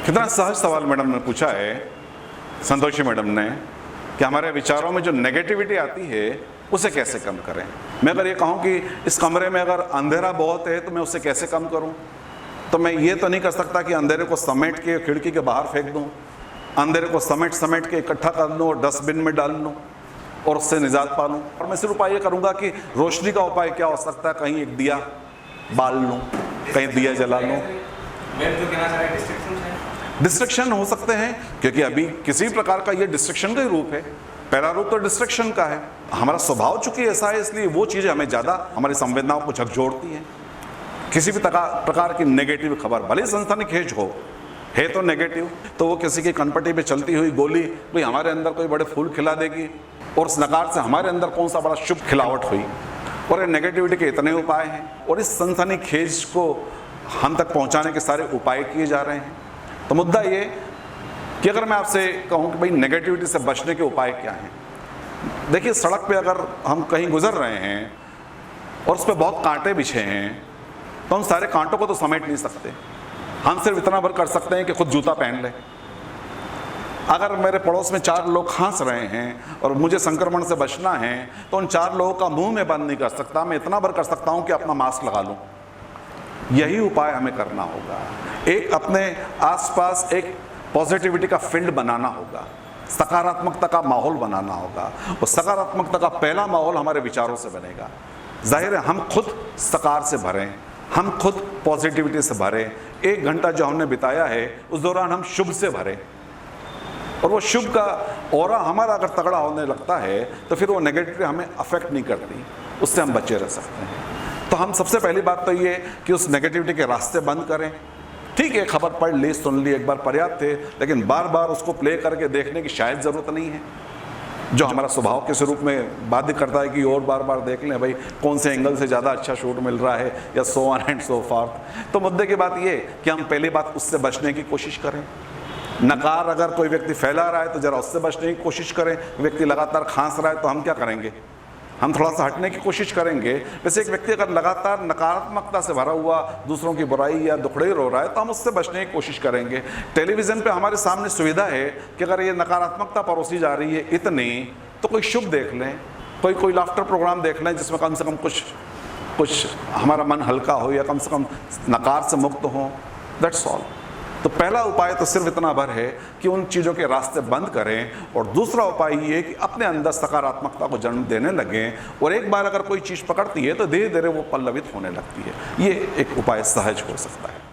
कितना सहज सवाल मैडम ने पूछा है, संतोषी मैडम ने, कि हमारे विचारों में जो नेगेटिविटी आती है उसे कैसे कम करें। मैं अगर ये कहूँ कि इस कमरे में अगर अंधेरा बहुत है तो मैं उसे कैसे कम करूँ, तो मैं ये तो नहीं कर सकता कि अंधेरे को समेट के खिड़की के बाहर फेंक दूँ, अंधेरे को समेट के इकट्ठा कर लूँ और डस्टबिन में डाल लूँ और उससे निजात पा लूँ। और मैं सिर्फ उपाय ये करूँगा कि रोशनी का उपाय क्या हो सकता है, कहीं एक दिया बाल लूँ, कहीं दिया जला लूँ। डिस्ट्रक्शन हो सकते हैं, क्योंकि अभी किसी प्रकार का ये डिस्ट्रक्शन का ही रूप है। पहला रूप तो डिस्ट्रक्शन का है, हमारा स्वभाव चूंकि ऐसा है इसलिए वो चीज़ें हमें ज़्यादा हमारी संवेदनाओं को झकझोरती हैं। किसी भी प्रकार की नेगेटिव खबर, भले संस्थानिक खेज हो, है तो नेगेटिव, तो वो किसी की कनपटी पे चलती हुई गोली कोई हमारे अंदर कोई बड़े फूल खिला देगी और उस नकार से हमारे अंदर कौन सा बड़ा शुभ खिलावट हुई। और ये नेगेटिविटी के इतने उपाय हैं और इस संस्थानिक खेज को हम तक पहुँचाने के सारे उपाय किए जा रहे हैं। तो मुद्दा ये कि अगर मैं आपसे कहूँ कि भाई नेगेटिविटी से बचने के उपाय क्या हैं। देखिए, सड़क पे अगर हम कहीं गुजर रहे हैं और उस पर बहुत कांटे बिछे हैं तो हम सारे कांटों को तो समेट नहीं सकते। हम सिर्फ इतना भर कर सकते हैं कि खुद जूता पहन लें। अगर मेरे पड़ोस में 4 लोग खांस रहे हैं और मुझे संक्रमण से बचना है तो उन 4 लोगों का मुंह में बंद नहीं कर सकता, मैं इतना भर कर सकता हूँ कि अपना मास्क लगा लूँ। यही उपाय हमें करना होगा। एक अपने आसपास एक पॉजिटिविटी का फील्ड बनाना होगा, सकारात्मकता का माहौल बनाना होगा। और सकारात्मकता का पहला माहौल हमारे विचारों से बनेगा। जाहिर है हम खुद सकार से भरें, हम खुद पॉजिटिविटी से भरें। 1 घंटा जो हमने बिताया है उस दौरान हम शुभ से भरें और वो शुभ का ऑरा हमारा अगर तगड़ा होने लगता है तो फिर वो नेगेटिविटी हमें अफेक्ट नहीं करती, उससे हम बचे रह सकते हैं। तो हम सबसे पहली बात तो ये कि उस नेगेटिविटी के रास्ते बंद करें। ठीक है, खबर पढ़ ली, सुन ली, एक बार पर्याप्त है, लेकिन बार बार उसको प्ले करके देखने की शायद ज़रूरत नहीं है, जो हमारा स्वभाव के स्वरूप में बाध्य करता है कि और बार बार देख लें भाई कौन से एंगल से ज़्यादा अच्छा शूट मिल रहा है या so on and so forth. तो मुद्दे की बात ये कि हम पहली बात उससे बचने की कोशिश करें। नकार अगर कोई व्यक्ति फैला रहा है तो ज़रा उससे बचने की कोशिश करें। व्यक्ति लगातार खांस रहा है तो हम क्या करेंगे, हम थोड़ा सा हटने की कोशिश करेंगे। वैसे एक व्यक्ति अगर लगातार नकारात्मकता से भरा हुआ दूसरों की बुराई या दुखड़े रो रहा है तो हम उससे बचने की कोशिश करेंगे। टेलीविज़न पे हमारे सामने सुविधा है कि अगर ये नकारात्मकता परोसी जा रही है इतनी, तो कोई शुभ देख लें, कोई लाफ्टर प्रोग्राम देख लें जिसमें कम से कम कुछ हमारा मन हल्का हो या कम से कम नकार से मुक्त हो। That's all. तो पहला उपाय तो सिर्फ इतना भर है कि उन चीज़ों के रास्ते बंद करें। और दूसरा उपाय ये कि अपने अंदर सकारात्मकता को जन्म देने लगें। और एक बार अगर कोई चीज़ पकड़ती है तो धीरे धीरे वो पल्लवित होने लगती है। ये एक उपाय सहज हो सकता है।